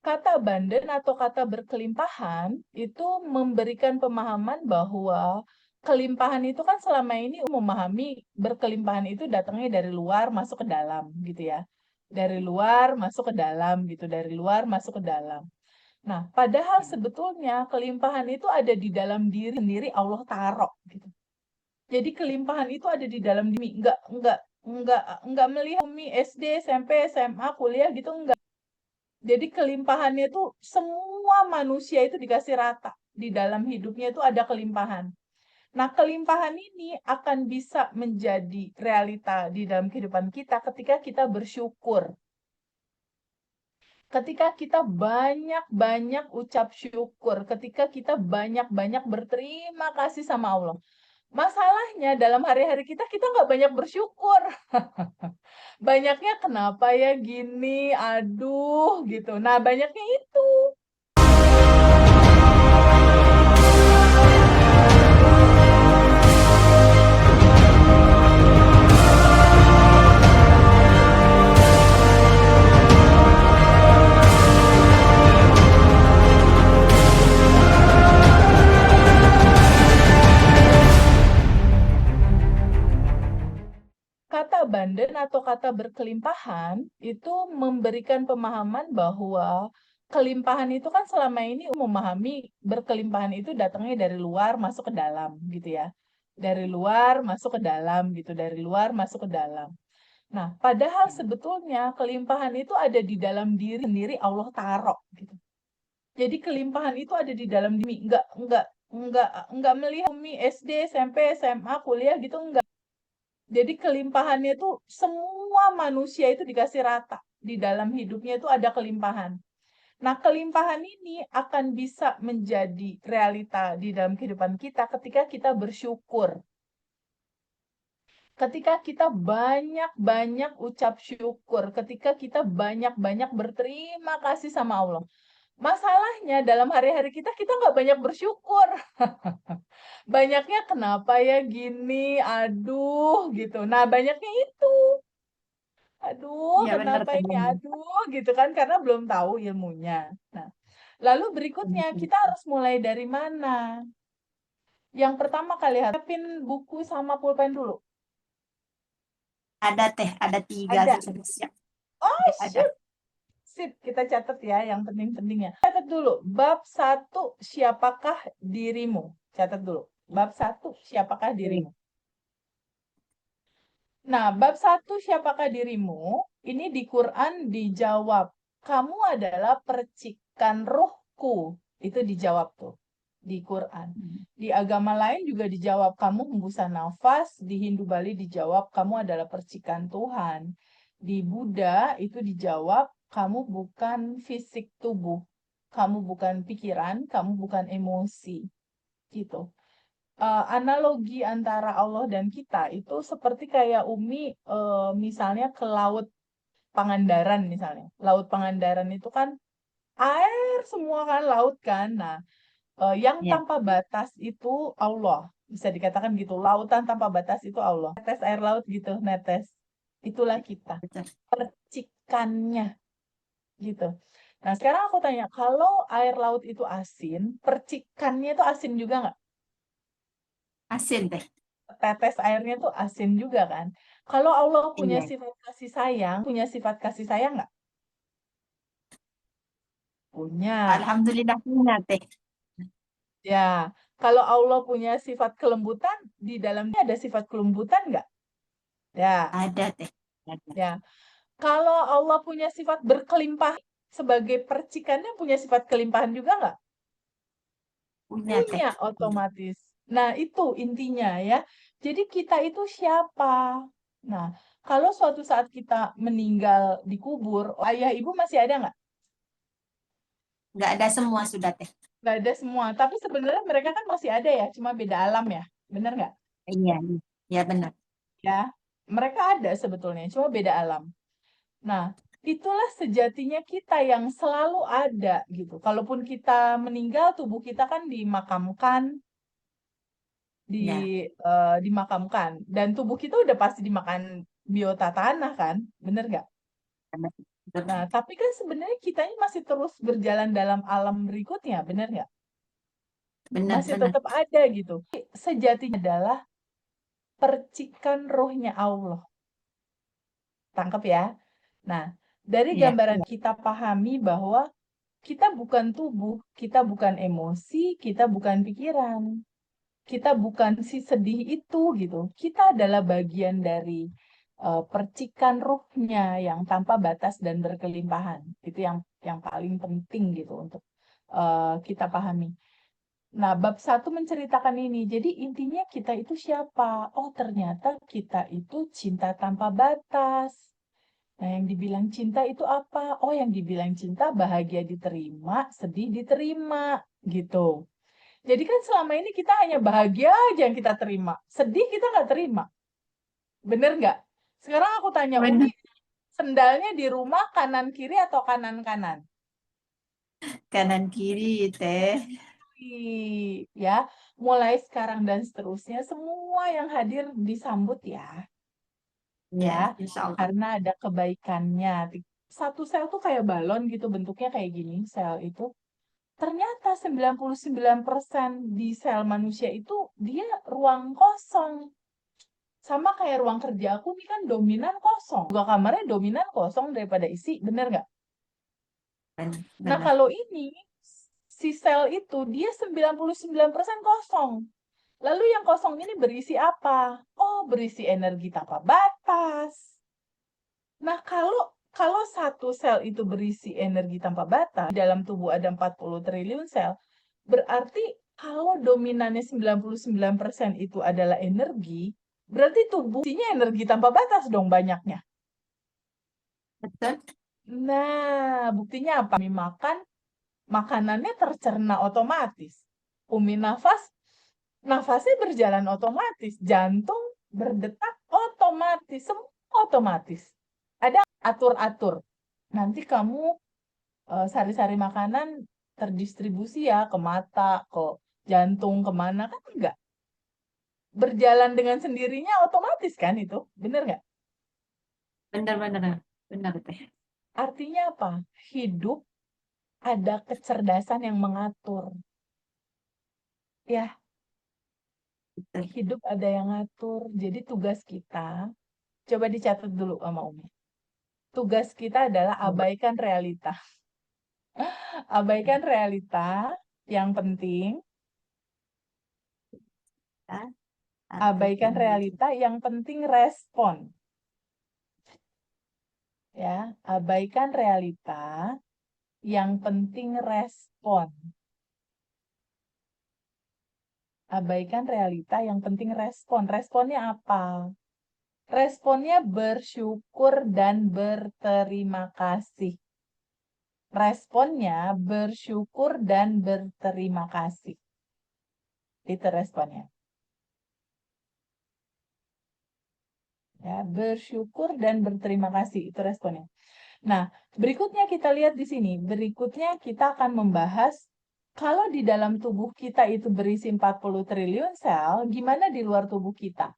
Kata abundant atau kata berkelimpahan itu memberikan pemahaman bahwa kelimpahan itu kan selama ini memahami berkelimpahan itu datangnya dari luar masuk ke dalam gitu ya. Dari luar masuk ke dalam gitu, dari luar masuk ke dalam. Nah, padahal sebetulnya kelimpahan itu ada di dalam diri sendiri Allah taruh gitu. Jadi kelimpahan itu ada di dalam diri, enggak melihat Umi SD, SMP, SMA, kuliah gitu enggak. Jadi kelimpahannya itu semua manusia itu dikasih rata. Di dalam hidupnya itu ada kelimpahan. Nah, kelimpahan ini akan bisa menjadi realita di dalam kehidupan kita ketika kita bersyukur. Ketika kita banyak-banyak ucap syukur, ketika kita banyak-banyak berterima kasih sama Allah. Masalahnya dalam hari-hari kita nggak banyak bersyukur. Banyaknya kenapa ya gini, aduh gitu. Nah, banyaknya itu. Kata abundant atau kata berkelimpahan itu memberikan pemahaman bahwa kelimpahan itu kan selama ini memahami berkelimpahan itu datangnya dari luar masuk ke dalam gitu ya. Dari luar masuk ke dalam gitu, dari luar masuk ke dalam. Nah, padahal sebetulnya kelimpahan itu ada di dalam diri sendiri Allah taruh gitu. Jadi kelimpahan itu ada di dalam diri, enggak melihat Umi SD, SMP, SMA, kuliah gitu enggak. Jadi kelimpahannya itu semua manusia itu dikasih rata. Di dalam hidupnya itu ada kelimpahan. Nah, kelimpahan ini akan bisa menjadi realita di dalam kehidupan kita ketika kita bersyukur. Ketika kita banyak-banyak ucap syukur, ketika kita banyak-banyak berterima kasih sama Allah. Masalahnya dalam hari-hari kita nggak banyak bersyukur. Banyaknya kenapa ya gini, aduh gitu. Nah, banyaknya itu. Aduh, Iya benar kenapa tuh ini? Bang. Aduh, gitu kan karena belum tahu ilmunya. Nah, lalu berikutnya kita harus mulai dari mana? Yang pertama kali siapin buku sama pulpen dulu. Ada teh, ada 3 Ada. sudah siap. Oh, Ada. shoot. Sip, kita catat ya yang penting-pentingnya. Catat dulu. Bab 1, siapakah dirimu? Catat dulu. Bab 1, siapakah dirimu? Nah, bab 1, siapakah dirimu? Ini di Quran dijawab. Kamu adalah percikan ruhku. Itu dijawab tuh di Quran. Di agama lain juga dijawab. Kamu hembusan nafas. Di Hindu Bali dijawab. Kamu adalah percikan Tuhan. Di Buddha itu dijawab. Kamu bukan fisik tubuh. Kamu bukan pikiran. Kamu bukan emosi. Gitu. Analogi antara Allah dan kita itu seperti kayak Umi misalnya ke laut Pangandaran misalnya. Laut Pangandaran itu kan air semua kan laut kan. Nah, yang Ya, tanpa batas itu Allah. Bisa dikatakan gitu. Lautan tanpa batas itu Allah. Netes air laut gitu, netes. Itulah kita. betul. Percikannya gitu. Nah, sekarang aku tanya, kalau air laut itu asin, percikannya itu asin juga nggak? Asin teh. Tetes airnya tuh asin juga kan. Kalau Allah punya Iya. punya sifat kasih sayang nggak? Punya. Alhamdulillah punya teh. Ya. Kalau Allah punya sifat kelembutan, di dalamnya ada sifat kelembutan nggak? Ya. Ada teh. Ada. Ya. Kalau Allah punya sifat berkelimpah, sebagai percikannya punya sifat kelimpahan juga nggak? Punya teh. Punya otomatis. Nah, itu intinya ya. Jadi kita itu siapa? Nah, kalau suatu saat kita meninggal dikubur, ayah ibu masih ada nggak? Nggak ada semua sudah teh. Nggak ada semua. Tapi sebenarnya mereka kan masih ada ya, cuma beda alam ya. Bener nggak? Iya, iya. Ya benar. Ya, mereka ada sebetulnya, cuma beda alam. Nah, itulah sejatinya kita yang selalu ada gitu. Kalaupun kita meninggal, tubuh kita kan dimakamkan, Ya. dimakamkan. Dan tubuh kita udah pasti dimakan biota tanah kan? Bener nggak? Nah, tapi kan sebenarnya kita ini masih terus berjalan dalam alam berikutnya, benar nggak? Benar, Masih benar. tetap ada gitu. Sejatinya adalah percikan rohnya Allah. Tangkap ya. Nah, dari Iya, gambaran kita pahami bahwa kita bukan tubuh, kita bukan emosi, kita bukan pikiran. Kita bukan si sedih itu gitu. Kita adalah bagian dari percikan ruhnya yang tanpa batas dan berkelimpahan. Itu yang paling penting gitu untuk kita pahami. Nah, bab 1 menceritakan ini. Jadi intinya kita itu siapa? Oh, ternyata kita itu cinta tanpa batas. Nah, yang dibilang cinta itu apa? Oh, yang dibilang cinta bahagia diterima, sedih diterima, gitu. Jadi kan selama ini kita hanya bahagia aja yang kita terima. Sedih kita nggak terima. Bener nggak? Sekarang aku tanya, benar. Umi, sendalnya di rumah kanan kiri atau kanan kanan? Kanan kiri, Teh. Ya, mulai sekarang dan seterusnya semua yang hadir disambut ya, Ya, ya, insya Allah. karena ada kebaikannya. Satu sel tuh kayak balon gitu, bentuknya kayak gini, sel itu. Ternyata 99% di sel manusia itu dia ruang kosong. Sama kayak ruang kerja aku nih kan dominan kosong. Juga kamarnya dominan kosong daripada isi, bener nggak? Benar, Nah, benar. kalau ini, si sel itu dia 99% kosong. Lalu yang kosong ini berisi apa? Oh, berisi energi tanpa batas. Nah, kalau satu sel itu berisi energi tanpa batas, di dalam tubuh ada 40 triliun sel, berarti kalau dominannya 99% itu adalah energi, berarti tubuh isinya energi tanpa batas dong banyaknya. Betul. Nah, buktinya apa? Umi makan, makanannya tercerna otomatis. Umi nafas, nafasnya berjalan otomatis. Jantung berdetak otomatis. Semua otomatis. Ada atur-atur. Nanti kamu sari-sari makanan terdistribusi ya ke mata, ke jantung, kemana kan enggak. Berjalan dengan sendirinya otomatis kan itu. Bener nggak? Benar, benar. Benar, Teh. Artinya apa? Hidup ada kecerdasan yang mengatur. Ya, Betul. hidup ada yang ngatur. Jadi tugas kita, coba dicatat dulu sama Umi. Tugas kita adalah Coba abaikan realita. Abaikan realita, yang penting, kita abaikan abaikan dulu. realita, yang penting respon. Ya, abaikan realita, yang penting respon. Abaikan realita, yang penting respon. Responnya apa? Responnya bersyukur dan berterima kasih. Responnya bersyukur dan berterima kasih. Itu responnya. Ya, bersyukur dan berterima kasih. Itu responnya. Nah, berikutnya kita lihat di sini. Berikutnya kita akan membahas kalau di dalam tubuh kita itu berisi 40 triliun sel, gimana di luar tubuh kita?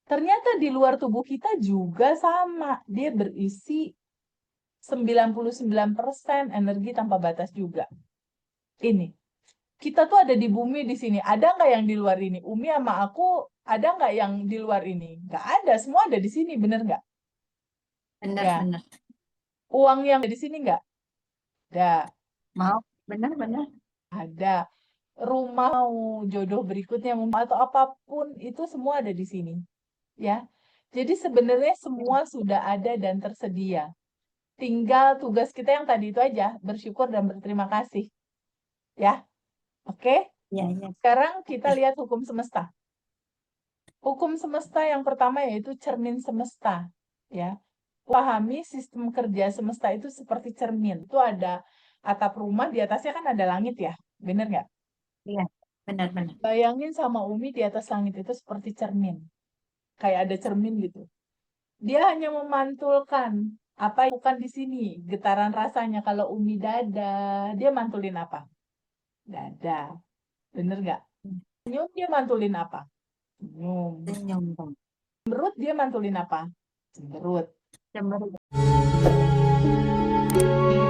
Ternyata di luar tubuh kita juga sama. Dia berisi 99% energi tanpa batas juga. Ini. Kita tuh ada di bumi di sini. Ada nggak yang di luar ini? Umi sama aku ada nggak yang di luar ini? Nggak ada. Semua ada di sini, bener nggak? Benar, Ya. benar. Uang yang ada di sini nggak? Ada. Mau? Benar, benar. Ada. Rumah mau jodoh berikutnya mau atau apapun itu semua ada di sini. Ya. Jadi sebenarnya semua sudah ada dan tersedia. Tinggal tugas kita yang tadi itu aja, bersyukur dan berterima kasih. Ya. Oke? Ya, ya. Sekarang kita Oke. lihat hukum semesta. Hukum semesta yang pertama yaitu cermin semesta, ya. Pahami sistem kerja semesta itu seperti cermin. Itu ada atap rumah, di atasnya kan ada langit ya, bener nggak? Iya, benar, benar. Bayangin sama Umi di atas langit itu seperti cermin, kayak ada cermin gitu. Dia hanya memantulkan apa yang bukan di sini, getaran rasanya. Kalau Umi dada, dia mantulin apa? Dada, bener nggak? Senyum dia mantulin apa? Senyum. Senyum dong. Cemberut dia mantulin apa? Cemberut. Cemberut. Iya.